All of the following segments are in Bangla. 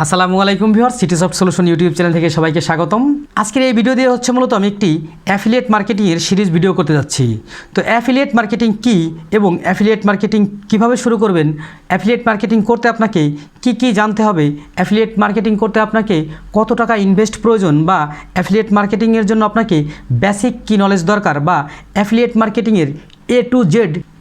আসসালামু আলাইকুম viewers, city soft solution YouTube channel থেকে সবাইকে স্বাগতম। আজকের এই ভিডিও দিয়ে হচ্ছে মূলত আমি একটি অ্যাফিলিয়েট মার্কেটিংয়ের সিরিজ ভিডিও করতে যাচ্ছি। তো অ্যাফিলিয়েট মার্কেটিং কী এবং অ্যাফিলিয়েট মার্কেটিং কিভাবে শুরু করবেন, অ্যাফিলিয়েট মার্কেটিং করতে আপনাকে কি জানতে হবে, অ্যাফিলিয়েট মার্কেটিং করতে আপনাকে কত টাকা ইনভেস্ট প্রয়োজন, বা অ্যাফিলিয়েট মার্কেটিংয়ের জন্য আপনাকে বেসিক কী নলেজ দরকার, বা অ্যাফিলিয়েট মার্কেটিংয়ের A to Z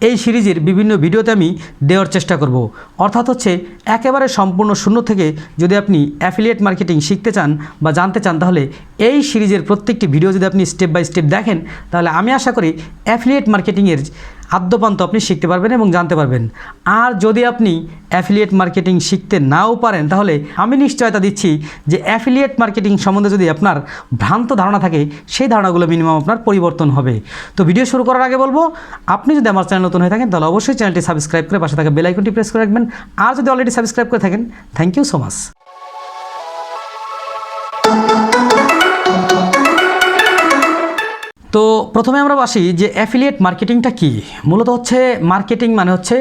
এই সিরিজের বিভিন্ন ভিডিওতে আমি দেওয়ার চেষ্টা করব। অর্থাৎ হচ্ছে একেবারে সম্পূর্ণ শূন্য থেকে যদি আপনি অ্যাফিলিয়েট মার্কেটিং শিখতে চান বা জানতে চান, তাহলে এই সিরিজের প্রত্যেকটি ভিডিও যদি আপনি স্টেপ বাই স্টেপ দেখেন, তাহলে আমি আশা করি অ্যাফিলিয়েট মার্কেটিংয়ের আদ্যপান্ত আপনি শিখতে পারবেন এবং জানতে পারবেন। আর যদি আপনি অ্যাফিলিয়েট মার্কেটিং শিখতে নাও পারেন, তাহলে আমি নিশ্চয়তা দিচ্ছি যে অ্যাফিলিয়েট মার্কেটিং সম্বন্ধে যদি আপনার ভ্রান্ত ধারণা থাকে, সেই ধারণাগুলো মিনিমাম আপনার পরিবর্তন হবে। তো ভিডিও শুরু করার আগে বলবো, আপনি যদি আমার চ্যানেল নতুন হয়ে থাকেন, তাহলে অবশ্যই চ্যানেলটি সাবস্ক্রাইব করে পাশে থাকা বেল আইকনটি প্রেস করে রাখবেন। আর যদি অলরেডি সাবস্ক্রাইব করে থাকেন, থ্যাংক ইউ সো মাচ। তো প্রথমে আমরা আসি যে অ্যাফিলিয়েট মার্কেটিংটা কি। মূলত হচ্ছে মার্কেটিং মানে হচ্ছে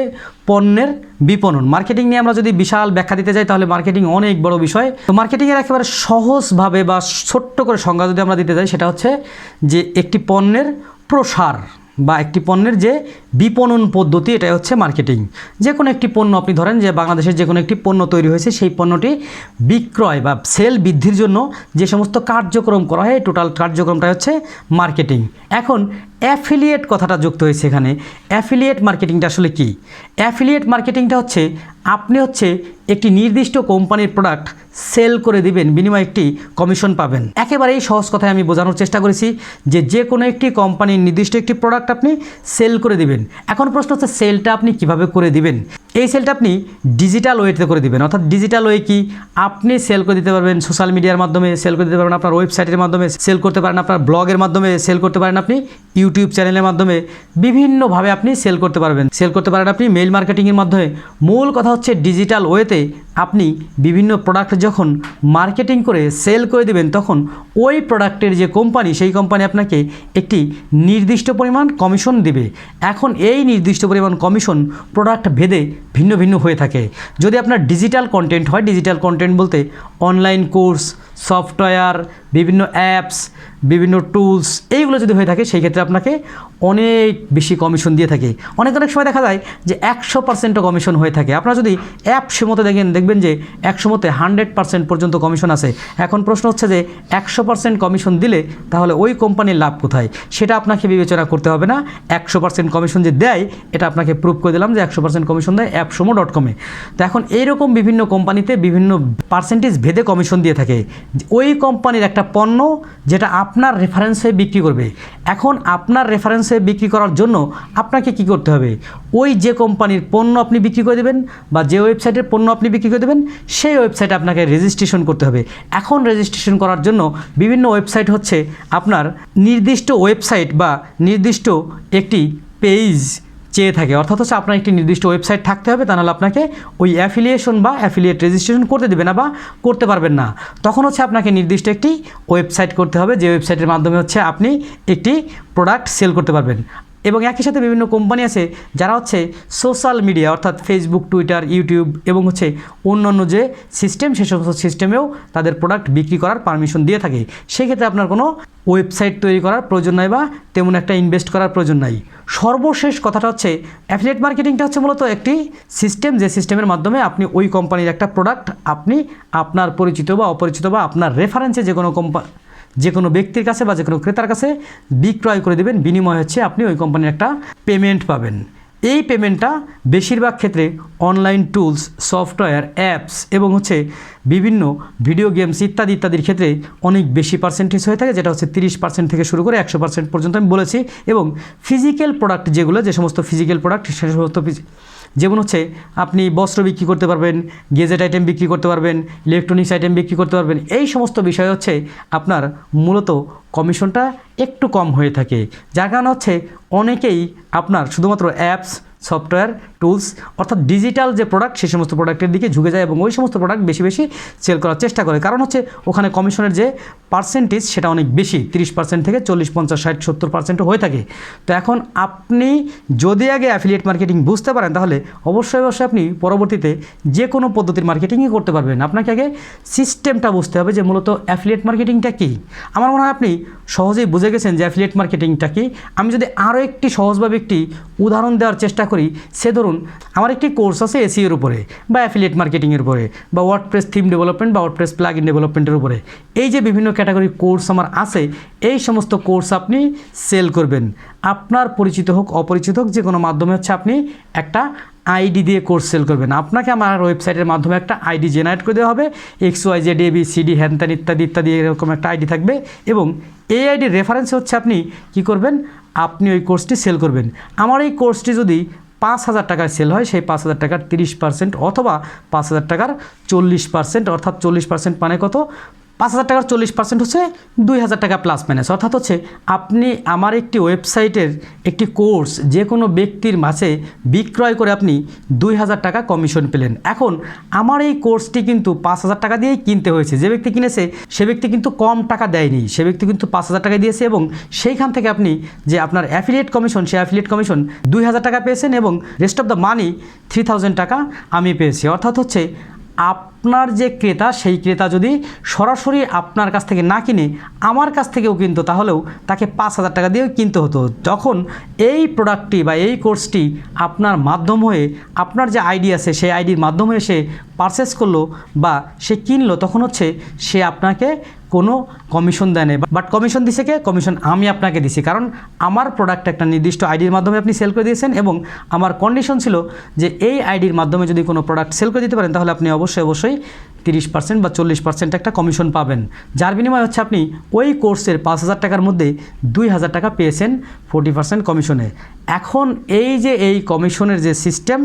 পণ্যের বিপণন। মার্কেটিং নিয়ে আমরা যদি বিশাল ব্যাখ্যা দিতে যাই, তাহলে মার্কেটিং অনেক বড় বিষয়। তো মার্কেটিংয়ের একেবারে সহজভাবে বা ছোট্ট করে সংজ্ঞা যদি আমরা দিতে যাই, সেটা হচ্ছে যে একটি পণ্যের প্রসার বা একটি পণ্যের যে বিপণন পদ্ধতি, এটাই হচ্ছে মার্কেটিং। যে কোনো একটি পণ্য আপনি ধরেন যে বাংলাদেশের যে কোনো একটি পণ্য তৈরি হয়েছে, সেই পণ্যটি বিক্রয় বা সেল বৃদ্ধির জন্য যে সমস্ত কার্যক্রম করা হয়, টোটাল কার্যক্রমটা হচ্ছে মার্কেটিং। এখন অ্যাফিলিয়েট কথাটা যুক্ত হয়েছে এখানে। অ্যাফিলিয়েট মার্কেটিংটা আসলে কি? অ্যাফিলিয়েট মার্কেটিংটা হচ্ছে আপনি হচ্ছে একটি নির্দিষ্ট কোম্পানির প্রোডাক্ট সেল করে দিবেন, বিনিময়ে একটি কমিশন পাবেন। একেবারেই সহজ কথায় আমি বোঝানোর চেষ্টা করেছি যে কোনো একটি কোম্পানির নির্দিষ্ট একটি প্রোডাক্ট আপনি সেল করে দিবেন। এখন প্রশ্ন হচ্ছে সেলটা আপনি কিভাবে করে দিবেন? এই সেলটা আপনি ডিজিটাল ওয়েতে করে দিবেন। অর্থাৎ ডিজিটাল ওয়ে কি? আপনি সেল করে দিতে পারবেন সোশ্যাল মিডিয়ার মাধ্যমে, সেল করে দিতে পারবেন আপনার ওয়েবসাইটের মাধ্যমে, সেল করতে পারেন আপনার ব্লগের মাধ্যমে, সেল করতে পারেন আপনি ইউটিউব চ্যানেলের মাধ্যমে, বিভিন্নভাবে আপনি সেল করতে পারবেন। সেল করতে পারেন আপনি মেইল মার্কেটিংয়ের মাধ্যমে। মূল কথা হচ্ছে ডিজিটাল ওয়েতে আপনি বিভিন্ন প্রোডাক্ট যখন মার্কেটিং করে সেল করে দেবেন, তখন ওই প্রোডাক্টের যে কোম্পানি, সেই কোম্পানি আপনাকে একটি নির্দিষ্ট পরিমাণ কমিশন দেবে। এখন এই নির্দিষ্ট পরিমাণ কমিশন প্রোডাক্ট ভেদে ভিন্ন ভিন্ন হয়ে থাকে। যদি আপনার ডিজিটাল কন্টেন্ট হয়, ডিজিটাল কন্টেন্ট বলতে অনলাইন কোর্স, সফটওয়্যার, বিভিন্ন অ্যাপস, বিভিন্ন টুলস, এইগুলো যদি হয়ে থাকে, সেই ক্ষেত্রে আপনাকে অনেক বেশি কমিশন দিয়ে থাকে। অনেক সময় দেখা যায় যে 100% কমিশন হয়ে থাকে। আপনারা যদি অ্যাপ মতে দেখবেন যে 100 100% পর্যন্ত কমিশন আছে। এখন প্রশ্ন হচ্ছে যে 100% কমিশন দিলে তাহলে ওই কোম্পানির লাভ কোথায়? সেটা আপনাকে বিবেচনা করতে হবে না। 100% কমিশন যে দেয়, এটা আপনাকে প্রুভ করে দিলাম যে 100% কমিশন দেয় appsumo.com-এ। তো এখন এইরকম বিভিন্ন কোম্পানিতে বিভিন্ন পার্সেন্টেজ ভেদে কমিশন দিয়ে থাকে। ওই কোম্পানির একটা পণ্য যেটা আপনার রেফারেন্স হয়ে বিক্রি করবে। এখন আপনার রেফারেন্স হয়ে বিক্রি করার জন্য আপনাকে কি করতে হবে? ওই যে কোম্পানির পণ্য আপনি বিক্রি করে দেবেন বা যে ওয়েবসাইটের পণ্য আপনি বিক্রি করে দেবেন, সেই ওয়েবসাইটে আপনাকে রেজিস্ট্রেশন করতে হবে। এখন রেজিস্ট্রেশন করার জন্য বিভিন্ন ওয়েবসাইট হচ্ছে আপনার নির্দিষ্ট ওয়েবসাইট বা নির্দিষ্ট একটি পেজ চেয়ে থাকে। অর্থাৎ হচ্ছে আপনার একটি নির্দিষ্ট ওয়েবসাইট থাকতে হবে, তা নাহলে আপনাকে ওই অ্যাফিলিয়েশন বা অ্যাফিলিয়েট রেজিস্ট্রেশন করতে দেবে না বা করতে পারবেন না। তখন হচ্ছে আপনাকে নির্দিষ্ট একটি ওয়েবসাইট করতে হবে, যে ওয়েবসাইটের মাধ্যমে হচ্ছে আপনি একটি প্রোডাক্ট সেল করতে পারবেন। এবং একই সাথে বিভিন্ন কোম্পানি আছে যারা হচ্ছে সোশ্যাল মিডিয়া, অর্থাৎ ফেসবুক, টুইটার, ইউটিউব এবং হচ্ছে অন্যান্য যে সিস্টেম, সে সমস্ত সিস্টেমেও তাদের প্রোডাক্ট বিক্রি করার পারমিশন দিয়ে থাকে। সেক্ষেত্রে আপনার কোনো ওয়েবসাইট তৈরি করার প্রয়োজন নাই বা তেমন একটা ইনভেস্ট করার প্রয়োজন নাই। সর্বশেষ কথাটা হচ্ছে অ্যাফিলিয়েট মার্কেটিংটা হচ্ছে মূলত একটি সিস্টেম, যে সিস্টেমের মাধ্যমে আপনি ওই কোম্পানির একটা প্রোডাক্ট আপনি আপনার পরিচিত বা অপরিচিত বা আপনার রেফারেন্সে যে কোনো ব্যক্তির কাছে বা যে কোনো ক্রেতার কাছে বিক্রয় করে দেবেন। বিনিময় হচ্ছে আপনি ওই কোম্পানির একটা পেমেন্ট পাবেন। এই পেমেন্টটা বেশিরভাগ ক্ষেত্রে অনলাইন টুলস, সফটওয়্যার, অ্যাপস এবং হচ্ছে বিভিন্ন ভিডিও গেমস ইত্যাদির ক্ষেত্রে অনেক বেশি পার্সেন্টেজ হয়ে থাকে, যেটা হচ্ছে 30% থেকে শুরু করে 100% পর্যন্ত আমি বলেছি। এবং ফিজিক্যাল প্রোডাক্ট যে সমস্ত ফিজিক্যাল প্রোডাক্ট, সে সমস্ত যেমন হচ্ছে আপনি বস্ত্র বিক্রি করতে পারবেন, গেজেট আইটেম বিক্রি করতে পারবেন, ইলেকট্রনিক্স আইটেম বিক্রি করতে পারবেন। এই সমস্ত বিষয় হচ্ছে আপনার মূলত কমিশনটা একটু কম হয়ে থাকে, যার কারণ হচ্ছে অনেকেই আপনার শুধুমাত্র অ্যাপস, সফটওয়্যার, টুলস অর্থাৎ ডিজিটাল যে প্রোডাক্ট সেই সমস্ত প্রোডাক্টের দিকে ঝুঁকে যায় এবং ওই সমস্ত প্রোডাক্ট বেশি বেশি সেল করার চেষ্টা করে। কারণ হচ্ছে ওখানে কমিশনের যে পার্সেন্টেজ সেটা অনেক বেশি, 30% থেকে 40, 50, 60, 70% হয়ে থাকে। তো এখন আপনি যদি আগে অ্যাফিলিয়েট মার্কেটিং বুঝতে পারেন তাহলে অবশ্যই আপনি পরবর্তীতে যে কোনো পদ্ধতির মার্কেটিংই করতে পারবেন। আপনাকে আগে সিস্টেমটা বুঝতে হবে যে মূলত অ্যাফিলিয়েট মার্কেটিংটা কী। আমার মনে হয় আপনি সহজেই বুঝে গেছেন যে অ্যাফিলিয়েট মার্কেটিংটা কী। আমি যদি আরও একটি সহজভাবে একটি উদাহরণ দেওয়ার চেষ্টা করি, সে ধরুন আমার একটি কোর্স আছে এসইওর উপরে বা অ্যাফিলিয়েট মার্কেটিংয়ের উপরে বা ওয়ার্ডপ্রেস থিম ডেভেলপমেন্ট বা ওয়ার্ডপ্রেস প্লাগ ইন ডেভেলপমেন্টের উপরে। এই যে বিভিন্ন ক্যাটাগরির কোর্স আমার আছে, এই সমস্ত কোর্স আপনি সেল করবেন। আপনার পরিচিত হোক অপরিচিত হোক যে কোনো মাধ্যমে হচ্ছে আপনি একটা আইডি দিয়ে কোর্স সেল করবেন। আপনাকে আমার ওয়েবসাইটের মাধ্যমে একটা আইডি জেনারেট করে দেওয়া হবে, XYZABCD হ্যানত্যান ইত্যাদি ইত্যাদি এরকম একটা আইডি থাকবে এবং এই আইডির রেফারেন্স হচ্ছে আপনি কি করবেন, আপনি ওই কোর্সটি সেল করবেন। আমার এই কোর্সটি যদি 5,000 টাকায় সেল হয়, সেই 5,000 টাকার 30% অথবা 5,000 টাকার 40%, অর্থাৎ 40% মানে কত, 5,000 টাকার 40% হচ্ছে 2,000 টাকা প্লাস মাইনাস। অর্থাৎ হচ্ছে আপনি আমার একটি ওয়েবসাইটের একটি কোর্স যে কোনো ব্যক্তির মাঝে বিক্রয় করে আপনি 2,000 টাকা কমিশন পেলেন। এখন আমার এই কোর্সটি কিন্তু 5,000 টাকা দিয়েই কিনতে হয়েছে। যে ব্যক্তি কিনেছে সে ব্যক্তি কিন্তু কম টাকা দেয়নি, সে ব্যক্তি কিন্তু 5,000 টাকা দিয়েছে এবং সেইখান থেকে আপনি যে আপনার অ্যাফিলিয়েট কমিশন, সেই অ্যাফিলিয়েট কমিশন 2,000 টাকা পেয়েছেন এবং রেস্ট অফ দ্য মানি 3,000 টাকা আমি পেয়েছি। অর্থাৎ হচ্ছে আপনার যে ক্রেতা, সেই ক্রেতা যদি সরাসরি আপনার কাছ থেকে না কিনে আমার কাছ থেকেও কিনতো তাহলেও তাকে 5,000 টাকা দিয়েও কিনতে হতো। যখন এই প্রোডাক্টটি বা এই কোর্সটি আপনার মাধ্যম হয়ে, আপনার যে আইডি আছে সেই আইডির মাধ্যমে সে পারচেস করলো বা সে কিনলো, তখন হচ্ছে সে আপনাকে কোনো কমিশন দেয় না, বাট কমিশন দিছে কে, কমিশন আমি আপনাকে দিছি। কারণ আমার প্রোডাক্ট একটা নির্দিষ্ট আইডির মাধ্যমে আপনি সেল করে দিয়েছেন এবং আমার কন্ডিশন ছিল যে এই আইডির মাধ্যমে যদি কোনো প্রোডাক্ট সেল করে দিতে পারেন তাহলে আপনি অবশ্যই 30% বা 40% একটা কমিশন পাবেন, যার বিনিময়ে হচ্ছে আপনি ওই কোর্সের 5,000 টাকার মধ্যে 2,000 টাকা পেয়েছেন 40% কমিশনে। এখন এই যে এই কমিশনের যে সিস্টেম,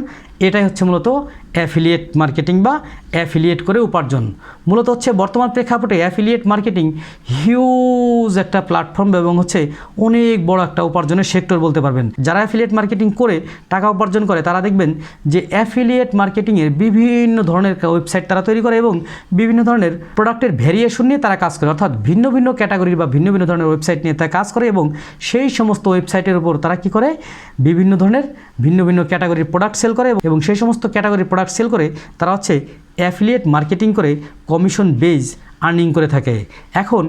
এটাই হচ্ছে মূলত অ্যাফিলিয়েট মার্কেটিং বা অ্যাফিলিয়েট করে উপার্জন। মূলত হচ্ছে বর্তমান প্রেক্ষাপটে অ্যাফিলিয়েট মার্কেটিং হিউজ একটা প্ল্যাটফর্ম এবং হচ্ছে অনেক বড় একটা উপার্জনের সেক্টর বলতে পারবেন। যারা অ্যাফিলিয়েট মার্কেটিং করে টাকা উপার্জন করে তারা দেখবেন যে অ্যাফিলিয়েট মার্কেটিংয়ের বিভিন্ন ধরনের ওয়েবসাইট তারা তৈরি করে এবং বিভিন্ন ধরনের প্রোডাক্টের ভেরিয়েশন নিয়ে তারা কাজ করে, অর্থাৎ ভিন্ন ভিন্ন ক্যাটাগরির বা ভিন্ন ভিন্ন ধরনের ওয়েবসাইট নিয়ে তারা কাজ করে এবং সেই সমস্ত ওয়েবসাইটের উপর তারা কি করে, বিভিন্ন ধরনের ভিন্ন ভিন্ন ক্যাটাগরির প্রোডাক্ট সেল করে এবং সেই সমস্ত ক্যাটাগরির প্রোডাক্ট সেল করে তারা হচ্ছে অ্যাফিলিয়েট মার্কেটিং করে কমিশন বেজ আর্নিং করে থাকে। এখন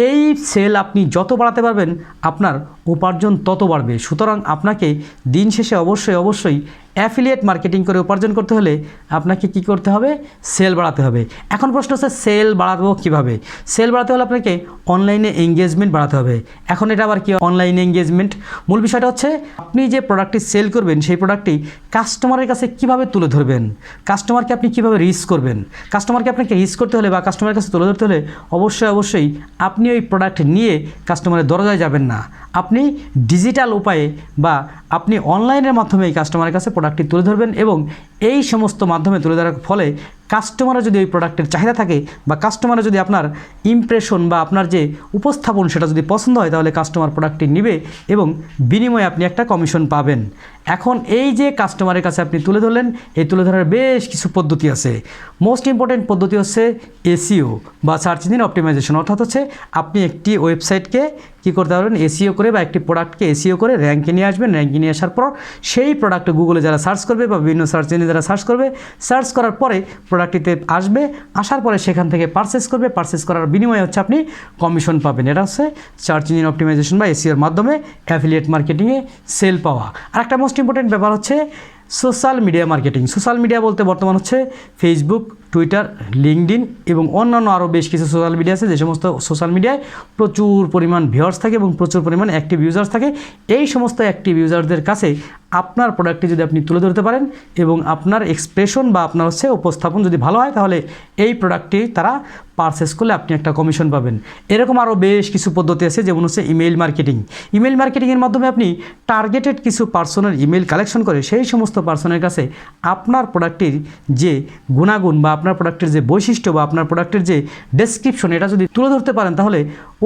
এই সেল আপনি যত বাড়াতে পারবেন আপনার উপার্জন তত বাড়বে। সুতরাং আপনাকে দিন শেষে অবশ্যই অ্যাফিলিয়েট মার্কেটিং করে উপার্জন করতে হলে আপনাকে কি করতে হবে, সেল বাড়াতে হবে। এখন প্রশ্ন হচ্ছে সেল বাড়াবো কীভাবে? সেল বাড়াতে হলে আপনাকে অনলাইনে এঙ্গেজমেন্ট বাড়াতে হবে। এখন এটা আবার কি অনলাইনে এঙ্গেজমেন্ট? মূল বিষয়টা হচ্ছে আপনি যে প্রোডাক্টটি সেল করবেন সেই প্রোডাক্টটি কাস্টমারের কাছে কিভাবে তুলে ধরবেন, কাস্টমারকে আপনি কিভাবে রিচ করবেন। কাস্টমারকে আপনাকে রিচ করতে হলে বা কাস্টমারের কাছে তুলে ধরতে হলে অবশ্যই আপনি ওই প্রোডাক্ট নিয়ে কাস্টমারের দরজায় যাবেন না, আপনি ডিজিটাল উপায়ে বা আপনি অনলাইনের মাধ্যমে এই কাস্টমারের কাছে প্রোডাক্টটি তুলে ধরবেন এবং এই সমস্ত মাধ্যমে তুলে ধরার ফলে কাস্টমারের যদি ওই প্রোডাক্টের চাহিদা থাকে বা কাস্টমারের যদি আপনার ইমপ্রেশন বা আপনার যে উপস্থাপন সেটা যদি পছন্দ হয় তাহলে কাস্টমার প্রোডাক্টটি নেবে এবং বিনিময়ে আপনি একটা কমিশন পাবেন। এখন এই যে কাস্টমারের কাছে আপনি তুলে ধরলেন, এই তুলে ধরার বেশ কিছু পদ্ধতি আছে। মোস্ট ইম্পর্টেন্ট পদ্ধতি হচ্ছে এসইও বা সার্চ ইঞ্জিন অপটিমাইজেশন। অর্থাৎ হচ্ছে আপনি একটি ওয়েবসাইটকে কী করতে পারবেন, এসইও করে বা একটি প্রোডাক্টকে এসইও করে র্যাঙ্কে নিয়ে আসবেন। র্যাঙ্কে নিয়ে আসার পর সেই প্রোডাক্ট গুগলে যারা সার্চ করবে বা বিভিন্ন সার্চ ইঞ্জিনে যারা সার্চ করবে, সার্চ করার পরে প্রোডাক্টটিতে আসবে, আসার পরে সেখান থেকে পারচেস করবে, পারচেস করার বিনিময়ে হচ্ছে আপনি কমিশন পাবেন। এটা হচ্ছে সার্চ ইঞ্জিন অপটিমাইজেশন বা এসইওর মাধ্যমে অ্যাফিলিয়েট মার্কেটিংয়ে সেল পাওয়া। আর একটা মোস্ট ইম্পর্টেন্ট ব্যাপার হচ্ছে social media marketing. Social media বলতে বর্তমান হচ্ছে ফেসবুক, টুইটার, লিঙ্কডইন এবং অন্যান্য আরও বেশ কিছু সোশ্যাল মিডিয়া আছে যে সমস্ত সোশ্যাল মিডিয়ায় প্রচুর পরিমাণ ভিউয়ার্স থাকে এবং প্রচুর পরিমাণ অ্যাক্টিভ ইউজার্স থাকে। এই সমস্ত অ্যাক্টিভ ইউজারদের কাছে আপনার প্রোডাক্টটি যদি আপনি তুলে ধরতে পারেন এবং আপনার এক্সপ্রেশন বা আপনার হচ্ছে উপস্থাপন যদি ভালো হয় তাহলে এই প্রোডাক্টটি তারা পারচেস করলে আপনি একটা কমিশন পাবেন। এরকম আরও বেশ কিছু পদ্ধতি আছে, যেমন হচ্ছে ইমেইল মার্কেটিং। ইমেইল মার্কেটিংয়ের মাধ্যমে আপনি টার্গেটেড কিছু পার্সনের ইমেইল কালেকশন করে সেই সমস্ত পার্সনের কাছে আপনার প্রোডাক্টটির যে গুণাগুণ বা আপনার প্রোডাক্টের যে বৈশিষ্ট্য বা আপনার প্রোডাক্টের যে ডেসক্রিপশন এটা যদি তুলে ধরতে পারেন তাহলে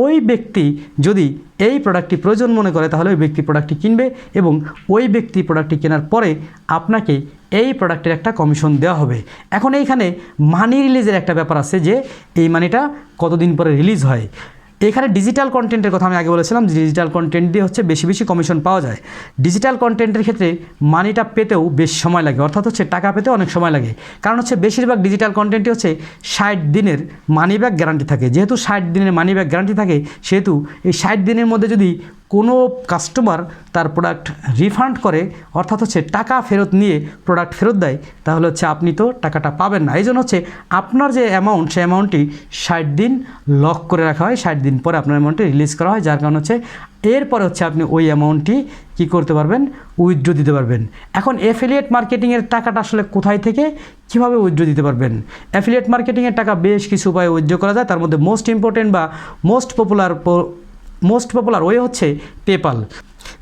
ওই ব্যক্তি যদি এই প্রোডাক্টটি প্রয়োজন মনে করে তাহলে ওই ব্যক্তি প্রোডাক্টটি কিনবে এবং ওই ব্যক্তি প্রোডাক্টটি কেনার পরে আপনাকে এই প্রোডাক্টের একটা কমিশন দেওয়া হবে। এখন এইখানে মানি রিলিজের একটা ব্যাপার আছে যে এই মানিটা কতদিন পরে রিলিজ হয়। এখানে ডিজিটাল কন্টেন্টের কথা আমি আগে বলেছিলাম যে ডিজিটাল কন্টেন্ট দিয়ে হচ্ছে বেশি বেশি কমিশন পাওয়া যায়। ডিজিটাল কন্টেন্টের ক্ষেত্রে মানিটা পেতেও বেশ সময় লাগে, অর্থাৎ হচ্ছে টাকা পেতে অনেক সময় লাগে। কারণ হচ্ছে বেশিরভাগ ডিজিটাল কন্টেন্টই হচ্ছে 60 দিনের মানি ব্যাক গ্যারান্টি থাকে। যেহেতু 60 দিনের মানি ব্যাক গ্যারান্টি থাকে সেহেতু এই 60 দিনের মধ্যে যদি কোনো কাস্টমার তার প্রোডাক্ট রিফান্ড করে, অর্থাৎ হচ্ছে টাকা ফেরত নিয়ে প্রোডাক্ট ফেরত দেয়, তাহলে হচ্ছে আপনি তো টাকাটা পাবেন না। এই জন্য হচ্ছে আপনার যে অ্যামাউন্ট সেই অ্যামাউন্টটি 60 দিন লক করে রাখা হয়, 60 দিন পরে আপনার অ্যামাউন্টটি রিলিজ করা হয়, যার কারণ হচ্ছে এরপরে হচ্ছে আপনি ওই অ্যামাউন্টটি কী করতে পারবেন, উইথড্র দিতে পারবেন। এখন অ্যাফিলিয়েট মার্কেটিংয়ের টাকাটা আসলে কোথায় থেকে কীভাবে উইথড্র দিতে পারবেন? অ্যাফিলিয়েট মার্কেটিংয়ের টাকা বেশ কিছু উপায়ে উইথড্র করা যায়। তার মধ্যে মোস্ট ইম্পর্টেন্ট বা মোস্ট পপুলার ওয়ে হচ্ছে পেপাল।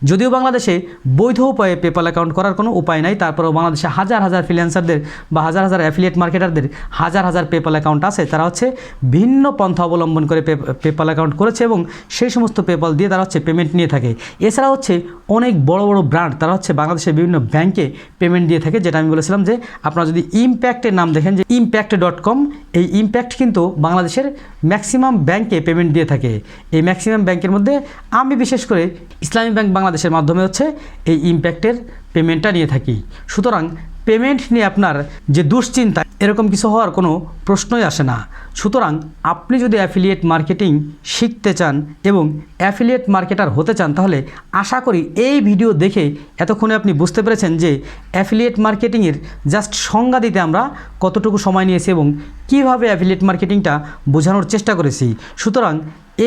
যদিও বাংলাদেশে বৈধ উপায়ে পেপাল অ্যাকাউন্ট করার কোনো উপায় নাই, তারপরেও বাংলাদেশে হাজার হাজার ফ্রিল্যান্সারদের বা হাজার হাজার অ্যাফিলিয়েট মার্কেটারদের হাজার হাজার পেপাল অ্যাকাউন্ট আছে। তারা হচ্ছে ভিন্ন পন্থা অবলম্বন করে পেপাল অ্যাকাউন্ট করেছে এবং সেই সমস্ত পেপাল দিয়ে তারা হচ্ছে পেমেন্ট নিয়ে থাকে। এছাড়া হচ্ছে অনেক বড় বড় ব্র্যান্ড তারা হচ্ছে বাংলাদেশের বিভিন্ন ব্যাংকে পেমেন্ট দিয়ে থাকে, যেটা আমি বলেছিলাম যে আপনারা যদি ইম্প্যাক্টের নাম দেখেন যে impact.com, এই ইম্প্যাক্ট কিন্তু বাংলাদেশের ম্যাক্সিমাম ব্যাংকে পেমেন্ট দিয়ে থাকে। এই ম্যাক্সিমাম ব্যাংকের মধ্যে আমি বিশেষ করে ইসলামী ব্যাংক বাংলাদেশের মাধ্যমে হচ্ছে এই ইম্প্যাক্টের পেমেন্টটা নিয়ে থাকি। সুতরাং পেমেন্ট নিয়ে আপনার যে দুশ্চিন্তা এরকম কিছু হওয়ার কোনো প্রশ্নই আসে না। সুতরাং আপনি যদি অ্যাফিলিয়েট মার্কেটিং শিখতে চান এবং অ্যাফিলিয়েট মার্কেটার হতে চান তাহলে আশা করি এই ভিডিও দেখে এতক্ষণে আপনি বুঝতে পেরেছেন যে অ্যাফিলিয়েট মার্কেটিংয়ের জাস্ট সংজ্ঞা দিতে আমরা কতটুকু সময় নিয়েছি এবং কীভাবে অ্যাফিলিয়েট মার্কেটিংটা বোঝানোর চেষ্টা করেছি। সুতরাং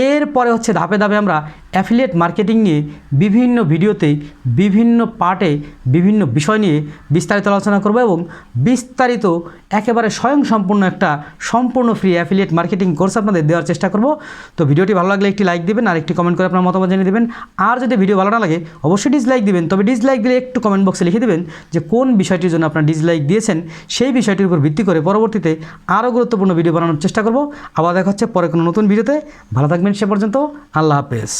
এরপরে হচ্ছে ধাপে ধাপে আমরা অ্যাফিলিয়েট মার্কেটিং নিয়ে বিভিন্ন ভিডিওতে বিভিন্ন পার্টে বিভিন্ন বিষয় নিয়ে বিস্তারিত আলোচনা করব এবং বিস্তারিত একেবারে স্বয়ংসম্পূর্ণ একটা সম্পূর্ণ ফ্রি অ্যাফিলিয়েট মার্কেটিং কোর্স আপনাদের দেওয়ার চেষ্টা করব। তো ভিডিওটি ভালো লাগলে একটি লাইক দিবেন আর একটি কমেন্ট করে আপনার মতামত জানিয়ে দেবেন। আর যদি ভিডিও ভালো না লাগে অবশ্যই ডিসলাইক দিবেন, তবে ডিসলাইক দিলে একটু কমেন্ট বক্সে লিখে দেবেন যে কোন বিষয়টির জন্য আপনার ডিসলাইক দিয়েছেন। সেই বিষয়টির উপর ভিত্তি করে পরবর্তীতে আরও গুরুত্বপূর্ণ ভিডিও বানানোর চেষ্টা করব। আবার দেখা হচ্ছে পরে কোনো নতুন ভিডিওতে। ভালো থাকবেন সে পর্যন্ত, আল্লাহ হাফেজ।